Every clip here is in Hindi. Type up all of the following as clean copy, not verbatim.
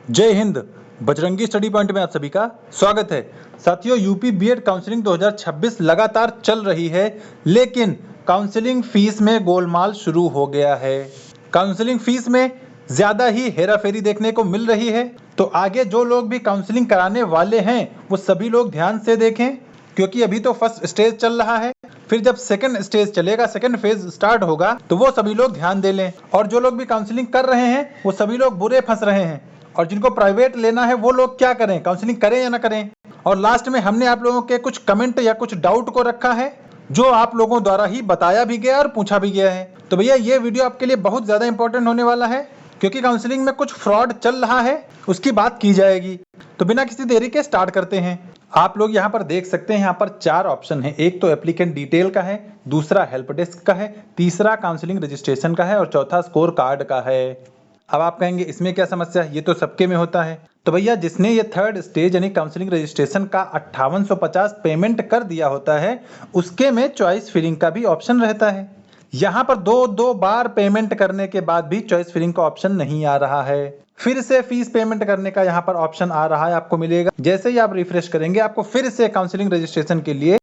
जय हिंद। बजरंगी स्टडी पॉइंट में आप सभी का स्वागत है। साथियों, यूपी बीएड काउंसलिंग 2026 लगातार चल रही है, लेकिन काउंसलिंग फीस में गोलमाल शुरू हो गया है। काउंसलिंग फीस में ज्यादा ही हेराफेरी देखने को मिल रही है। तो आगे जो लोग भी काउंसलिंग कराने वाले हैं वो सभी लोग ध्यान से देखें, क्योंकि अभी तो फर्स्ट स्टेज चल रहा है। फिर जब सेकंड स्टेज चलेगा, सेकंड फेज स्टार्ट होगा, तो वो सभी लोग ध्यान दे लें। और जो लोग भी काउंसलिंग कर रहे हैं वो सभी लोग बुरे फंस रहे हैं। और जिनको प्राइवेट लेना है वो लोग क्या करें, काउंसलिंग करें या ना करें। और लास्ट में हमने आप लोगों के कुछ कमेंट या कुछ डाउट को रखा है, जो आप लोगों द्वारा ही बताया भी गया और पूछा भी गया है। तो भैया ये वीडियो आपके लिए बहुत ज्यादा इंपॉर्टेंट होने वाला है, क्योंकि काउंसलिंग में कुछ फ्रॉड चल रहा है, उसकी बात की जाएगी। तो बिना किसी देरी के स्टार्ट करते हैं। आप लोग यहाँ पर देख सकते हैं, यहाँ पर 4 ऑप्शन है। एक तो एप्लीकेंट डिटेल का है, दूसरा हेल्प डेस्क का है, तीसरा काउंसलिंग रजिस्ट्रेशन का है और चौथा स्कोर कार्ड का है। अब आप कहेंगे इसमें क्या समस्या है, ये तो सबके में होता है। तो भैया जिसने ये थर्ड स्टेज यानी काउंसलिंग रजिस्ट्रेशन का 5850 पेमेंट कर दिया होता है, उसके में चॉइस फिलिंग का भी ऑप्शन रहता है। यहाँ पर दो बार पेमेंट करने के बाद भी चॉइस फिलिंग का ऑप्शन नहीं आ रहा है। फिर से फीस पेमेंट करने का यहाँ पर ऑप्शन आ रहा है, आपको मिलेगा। जैसे ही आप रिफ्रेश करेंगे, आपको फिर से काउंसलिंग रजिस्ट्रेशन के लिए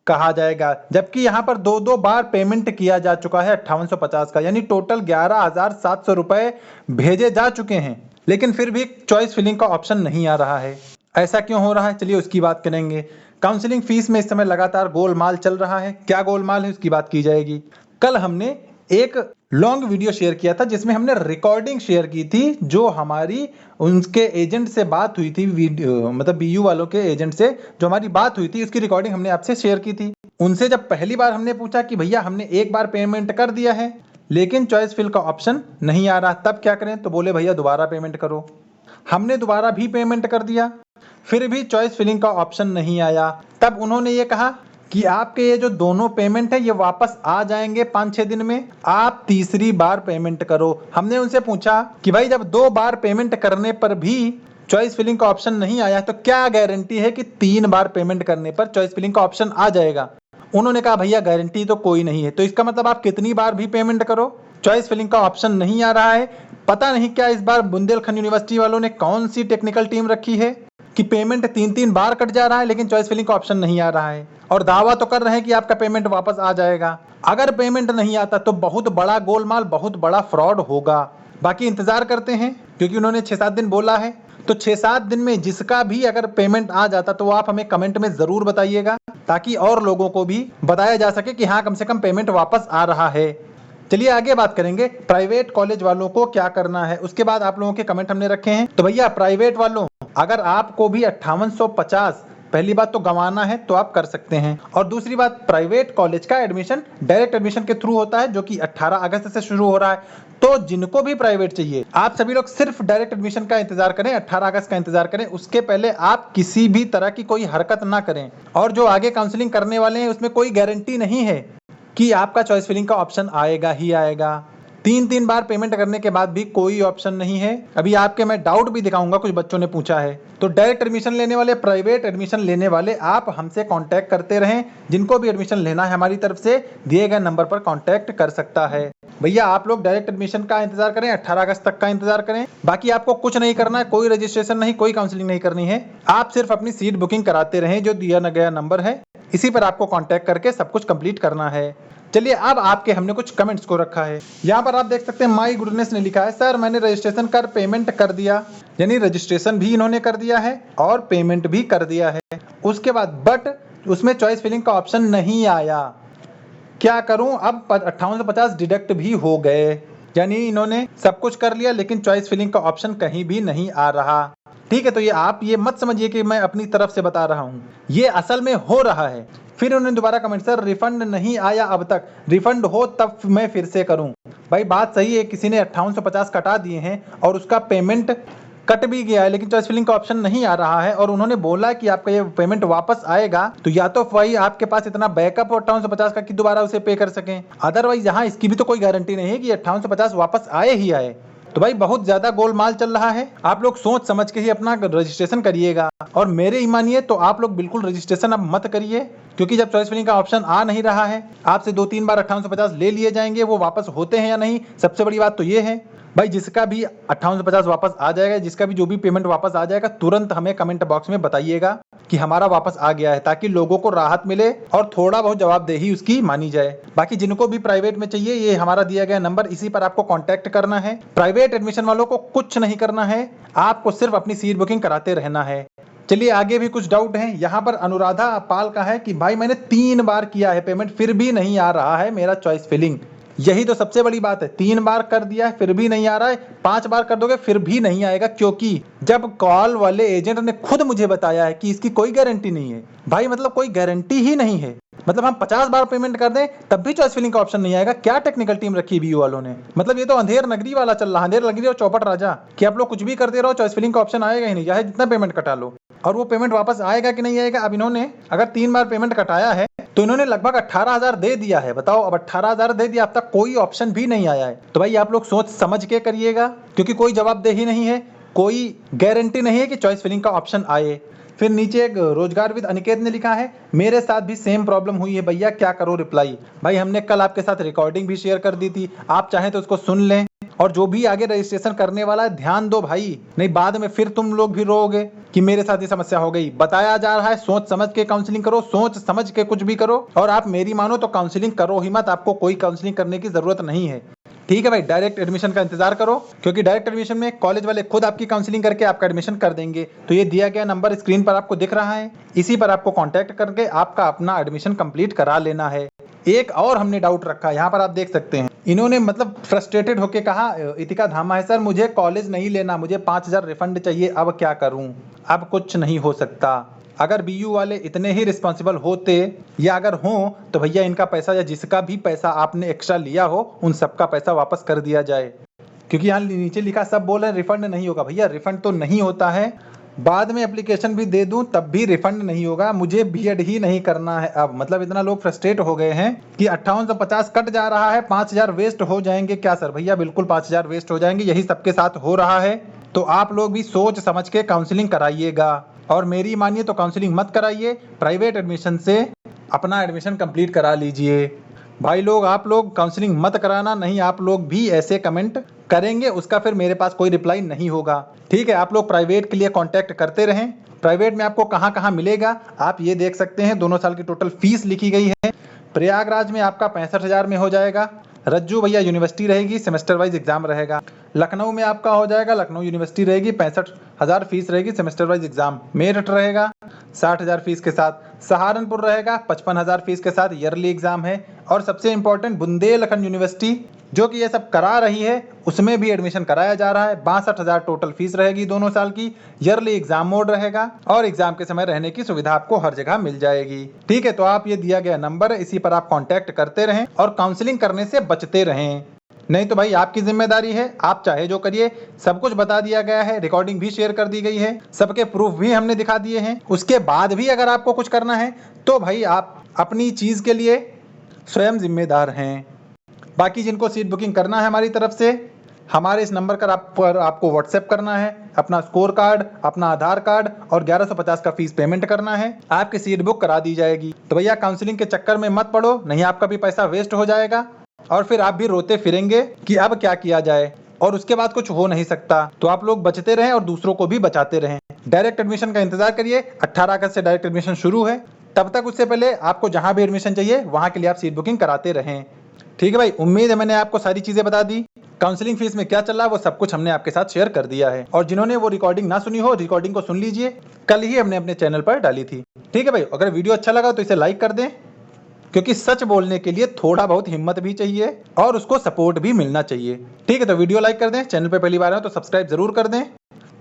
कहा जाएगा, जबकि यहाँ पर दो बार पेमेंट किया जा चुका है 5850 का, यानी टोटल 11,700 रुपए भेजे जा चुके हैं। लेकिन फिर भी चॉइस फिलिंग का ऑप्शन नहीं आ रहा है। ऐसा क्यों हो रहा है, चलिए उसकी बात करेंगे। काउंसलिंग फीस में इस समय लगातार गोलमाल चल रहा है। क्या गोलमाल है उसकी बात की जाएगी। कल हमने एक लॉन्ग वीडियो शेयर किया था, जिसमें हमने रिकॉर्डिंग शेयर की थी, जो हमारी उनके एजेंट से बात हुई थी, वीडियो मतलब बीयू वालों के एजेंट से जो हमारी बात हुई थी, उसकी रिकॉर्डिंग हमने आपसे शेयर की थी। उनसे जब पहली बार हमने पूछा कि भैया हमने एक बार पेमेंट कर दिया है लेकिन चॉइस फिल का ऑप्शन नहीं आ रहा, तब क्या करें, तो बोले भैया दोबारा पेमेंट करो। हमने दोबारा भी पेमेंट कर दिया, फिर भी चॉइस फिलिंग का ऑप्शन नहीं आया। तब उन्होंने ये कहा कि आपके ये जो दोनों पेमेंट है ये वापस आ जाएंगे 5-6 दिन में, आप तीसरी बार पेमेंट करो। हमने उनसे पूछा कि भाई जब 2 बार पेमेंट करने पर भी चॉइस फिलिंग का ऑप्शन नहीं आया, तो क्या गारंटी है कि 3 बार पेमेंट करने पर चॉइस फिलिंग का ऑप्शन आ जाएगा। उन्होंने कहा भैया गारंटी तो कोई नहीं है। तो इसका मतलब आप कितनी बार भी पेमेंट करो, चॉइस फिलिंग का ऑप्शन नहीं आ रहा है। पता नहीं क्या इस बार बुंदेलखंड यूनिवर्सिटी वालों ने कौन सी टेक्निकल टीम रखी है कि पेमेंट 3-3 बार कट जा रहा है लेकिन चॉइस फिलिंग का ऑप्शन नहीं आ रहा है, और दावा तो कर रहे हैं कि आपका पेमेंट वापस आ जाएगा। अगर पेमेंट नहीं आता तो बहुत बड़ा गोलमाल, बहुत बड़ा फ्रॉड होगा। बाकी इंतजार करते हैं, क्योंकि उन्होंने 6-7 दिन बोला है। तो 6-7 दिन में जिसका भी अगर पेमेंट आ जाता तो आप हमें कमेंट में जरूर बताइएगा, ताकि और लोगों को भी बताया जा सके कि हाँ कम से कम पेमेंट वापस आ रहा है। चलिए आगे बात करेंगे प्राइवेट कॉलेज वालों को क्या करना है। उसके बाद आप लोगों के कमेंट हमने रखे हैं। तो भैया प्राइवेट वालों, अगर आपको भी 5850 पहली बात तो गंवाना है तो आप कर सकते हैं। और दूसरी बात, प्राइवेट कॉलेज का एडमिशन डायरेक्ट एडमिशन के थ्रू होता है, जो कि 18 अगस्त से शुरू हो रहा है। तो जिनको भी प्राइवेट चाहिए, आप सभी लोग सिर्फ डायरेक्ट एडमिशन का इंतजार करें, 18 अगस्त का इंतजार करें। उसके पहले आप किसी भी तरह की कोई हरकत ना करें। और जो आगे काउंसलिंग करने वाले हैं उसमें कोई गारंटी नहीं है कि आपका चॉइस फिलिंग का ऑप्शन आएगा ही आएगा। 3-3 बार पेमेंट करने के बाद भी कोई ऑप्शन नहीं है। अभी आपके मैं डाउट भी दिखाऊंगा, कुछ बच्चों ने पूछा है। तो डायरेक्ट एडमिशन लेने वाले, प्राइवेट एडमिशन लेने वाले, आप हमसे कांटेक्ट करते रहें। जिनको भी एडमिशन लेना है हमारी तरफ से दिए गए नंबर पर कांटेक्ट कर सकता है। भैया आप लोग डायरेक्ट एडमिशन का इंतजार करें, 18 अगस्त तक का इंतजार करें। बाकी आपको कुछ नहीं करना है, कोई रजिस्ट्रेशन नहीं, कोई काउंसलिंग नहीं करनी है। आप सिर्फ अपनी सीट बुकिंग कराते रहें, जो दिया गया नंबर है इसी पर आपको कांटेक्ट करके सब कुछ कंप्लीट करना है। चलिए अब आपके हमने कुछ कमेंट्स को रखा है। यहाँ पर आप देख सकते हैं, माई गुडनेस ने लिखा है, सर मैंने रजिस्ट्रेशन कर पेमेंट कर दिया। यानी रजिस्ट्रेशन भी इन्होंने कर दिया है और पेमेंट भी कर दिया है। उसके बाद बट उसमें चॉइस फिलिंग का ऑप्शन नहीं आया, क्या करूं अब, 5850 डिडक्ट भी हो गए। यानी इन्होंने सब कुछ कर लिया लेकिन चॉइस फिलिंग का ऑप्शन कहीं भी नहीं आ रहा। ठीक है, तो ये आप ये मत समझिए कि मैं अपनी तरफ से बता रहा हूं, ये असल में हो रहा है। फिर उन्होंने दोबारा कमेंट, सर रिफंड नहीं आया अब तक, रिफंड हो तब मैं फिर से करूं। भाई बात सही है, किसी ने 5850 कटा दिए हैं और उसका पेमेंट कट भी गया है लेकिन चॉइस फिलिंग का ऑप्शन नहीं आ रहा है, और उन्होंने बोला कि आपका ये पेमेंट वापस आएगा। तो या तो भाई आपके पास इतना बैकअप हो 5850 का कि दोबारा उसे पे कर सकें, अदरवाइज यहाँ इसकी भी तो कोई गारंटी नहीं है कि 5850 वापस आए ही आए। तो भाई बहुत ज्यादा गोलमाल चल रहा है, आप लोग सोच समझ के ही अपना रजिस्ट्रेशन करिएगा। और मेरे ही मानिए तो आप लोग बिल्कुल रजिस्ट्रेशन अब मत करिए, क्योंकि जब चॉइस फिलिंग का ऑप्शन आ नहीं रहा है, आपसे 2-3 बार 5850 ले लिए जाएंगे, वो वापस होते हैं या नहीं। सबसे बड़ी बात तो ये है भाई, जिसका भी 5850 वापस आ जाएगा, जिसका भी जो भी पेमेंट वापस आ जाएगा, तुरंत हमें कमेंट बॉक्स में बताइएगा कि हमारा वापस आ गया है, ताकि लोगों को राहत मिले और थोड़ा बहुत जवाबदेही उसकी मानी जाए। बाकी जिनको भी प्राइवेट में चाहिए, ये हमारा दिया गया नंबर, इसी पर आपको कांटेक्ट करना है। प्राइवेट एडमिशन वालों को कुछ नहीं करना है, आपको सिर्फ अपनी सीट बुकिंग कराते रहना है। चलिए आगे भी कुछ डाउट है। यहाँ पर अनुराधा पाल का है कि भाई मैंने 3 बार किया है पेमेंट, फिर भी नहीं आ रहा है मेरा चॉइस फिलिंग। यही तो सबसे बड़ी बात है, 3 बार कर दिया है फिर भी नहीं आ रहा है, 5 बार कर दोगे फिर भी नहीं आएगा, क्योंकि जब कॉल वाले एजेंट ने खुद मुझे बताया है कि इसकी कोई गारंटी नहीं है। भाई मतलब कोई गारंटी ही नहीं है, मतलब हम 50 बार पेमेंट कर दें तब भी चॉइस फिलिंग का ऑप्शन नहीं आएगा। क्या टेक्निकल टीम रखी बीयू वालों ने, मतलब ये तो अंधेर नगरी वाला चल रहा है, अंधेर नगरी और चौपट राजा, कि आप लोग कुछ भी करते रहो, चॉइस फिलिंग का ऑप्शन आएगा ही नहीं, चाहे जितना पेमेंट कटा लो। और वो पेमेंट वापस आएगा कि नहीं आएगा। अब इन्होंने अगर 3 बार पेमेंट कटाया है तो इन्होंने लगभग 18,000 दे दिया है। बताओ, अब 18,000 दे दिया, अब तक कोई ऑप्शन भी नहीं आया है। तो भाई आप लोग सोच समझ के करिएगा, क्योंकि कोई जवाबदेही नहीं है, कोई गारंटी नहीं है कि चॉइस फिलिंग का ऑप्शन आए। फिर नीचे एक रोजगार विद अनिकेत ने लिखा है, मेरे साथ भी सेम प्रॉब्लम हुई है भैया, क्या करो रिप्लाई। भाई हमने कल आपके साथ रिकॉर्डिंग भी शेयर कर दी थी, आप चाहें तो उसको सुन लें। और जो भी आगे रजिस्ट्रेशन करने वाला है ध्यान दो भाई, नहीं बाद में फिर तुम लोग भी रोओगे कि मेरे साथ ये समस्या हो गई। बताया जा रहा है सोच समझ के काउंसलिंग करो, सोच समझ के कुछ भी करो। और आप मेरी मानो तो काउंसलिंग करो ही मत, आपको कोई काउंसलिंग करने की जरूरत नहीं है। ठीक है भाई, डायरेक्ट एडमिशन का इंतजार करो, क्योंकि डायरेक्ट एडमिशन में कॉलेज वाले खुद आपकी काउंसलिंग करके आपका एडमिशन कर देंगे। तो ये दिया गया नंबर स्क्रीन पर आपको दिख रहा है, इसी पर आपको कांटेक्ट करके आपका अपना एडमिशन कंप्लीट करा लेना है। एक और हमने डाउट रखा है, यहाँ पर आप देख सकते हैं, इन्होंने मतलब फ्रस्ट्रेटेड होके कहा, इतिका धामा है, सर मुझे कॉलेज नहीं लेना, मुझे 5,000 रिफंड चाहिए, अब क्या करूं। अब कुछ नहीं हो सकता। अगर बीयू वाले इतने ही रिस्पॉन्सिबल होते या अगर हों तो भैया इनका पैसा या जिसका भी पैसा आपने एक्स्ट्रा लिया हो उन सबका पैसा वापस कर दिया जाए। क्योंकि यहाँ नीचे लिखा, सब बोल रहे हैं रिफंड नहीं होगा। भैया रिफंड तो नहीं होता है, बाद में एप्लीकेशन भी दे दूं तब भी रिफंड नहीं होगा। मुझे बीएड ही नहीं करना है अब। मतलब इतना लोग फ्रस्ट्रेट हो गए हैं कि 5850 कट जा रहा है, 5,000 वेस्ट हो जाएंगे क्या सर। भैया बिल्कुल 5,000 वेस्ट हो जाएंगे, यही सबके साथ हो रहा है। तो आप लोग भी सोच समझ के काउंसलिंग कराइएगा, और मेरी मानिए तो काउंसलिंग मत कराइए, प्राइवेट एडमिशन से अपना एडमिशन कंप्लीट करा लीजिए। भाई लोग आप लोग काउंसलिंग मत कराना, नहीं आप लोग भी ऐसे कमेंट करेंगे, उसका फिर मेरे पास कोई रिप्लाई नहीं होगा। ठीक है, आप लोग प्राइवेट के लिए कांटेक्ट करते रहें। प्राइवेट में आपको कहाँ कहाँ मिलेगा आप ये देख सकते हैं, दोनों साल की टोटल फीस लिखी गई है। प्रयागराज में आपका 65,000 में हो जाएगा। रज्जू भैया यूनिवर्सिटी रहेगी, सेमेस्टर वाइज एग्जाम रहेगा। लखनऊ में आपका हो जाएगा, लखनऊ यूनिवर्सिटी रहेगी, 65,000 फीस रहेगी, सेमेस्टर वाइज एग्जाम। मेरठ रहेगा 60,000 फीस के साथ। सहारनपुर रहेगा 55,000 फीस के साथ, ईयरली एग्जाम है। और सबसे इंपॉर्टेंट बुंदेलखंड यूनिवर्सिटी जो कि ये सब करा रही है, उसमें भी एडमिशन कराया जा रहा है। 62,000 टोटल फीस रहेगी दोनों साल की, ईयरली एग्जाम मोड रहेगा और एग्जाम के समय रहने की सुविधा आपको हर जगह मिल जाएगी। ठीक है, तो आप ये दिया गया नंबर है, इसी पर आप कांटेक्ट करते रहें और काउंसलिंग करने से बचते रहें। नहीं तो भाई आपकी जिम्मेदारी है, आप चाहे जो करिए। सब कुछ बता दिया गया है, रिकॉर्डिंग भी शेयर कर दी गई है, सबके प्रूफ भी हमने दिखा दिए हैं। उसके बाद भी अगर आपको कुछ करना है तो भाई आप अपनी चीज के लिए स्वयं जिम्मेदार हैं। बाकी जिनको सीट बुकिंग करना है हमारी तरफ से, हमारे इस नंबर पर आपको व्हाट्सएप करना है, अपना स्कोर कार्ड, अपना आधार कार्ड और 1150 का फीस पेमेंट करना है, आपकी सीट बुक करा दी जाएगी। तो भैया काउंसलिंग के चक्कर में मत पड़ो, नहीं आपका भी पैसा वेस्ट हो जाएगा और फिर आप भी रोते फिरेंगे कि अब क्या किया जाए, और उसके बाद कुछ हो नहीं सकता। तो आप लोग बचते रहें और दूसरों को भी बचाते रहें। डायरेक्ट एडमिशन का इंतजार करिए, 18 अगस्त से डायरेक्ट एडमिशन शुरू है। तब तक उससे पहले आपको जहां भी एडमिशन चाहिए वहां के लिए आप सीट बुकिंग कराते रहें। ठीक है भाई, उम्मीद है मैंने आपको सारी चीजें बता दी। काउंसलिंग फीस में क्या चल रहा है वो सब कुछ हमने आपके साथ शेयर कर दिया है, और जिन्होंने वो रिकॉर्डिंग ना सुनी हो, रिकॉर्डिंग को सुन लीजिए, कल ही हमने अपने चैनल पर डाली थी। ठीक है भाई, अगर वीडियो अच्छा लगा तो इसे लाइक कर दें, क्योंकि सच बोलने के लिए थोड़ा बहुत हिम्मत भी चाहिए और उसको सपोर्ट भी मिलना चाहिए। ठीक है, तो वीडियो लाइक कर दें, चैनल पे पहली बार आए तो सब्सक्राइब जरूर कर दें,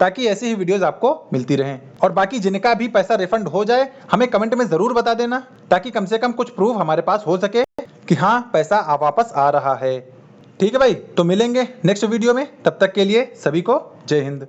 ताकि ऐसी ही वीडियोस आपको मिलती रहें। और बाकी जिनका भी पैसा रिफंड हो जाए हमें कमेंट में जरूर बता देना, ताकि कम से कम कुछ प्रूफ हमारे पास हो सके कि हाँ पैसा वापस आ रहा है। ठीक है भाई, तो मिलेंगे नेक्स्ट वीडियो में, तब तक के लिए सभी को जय हिंद।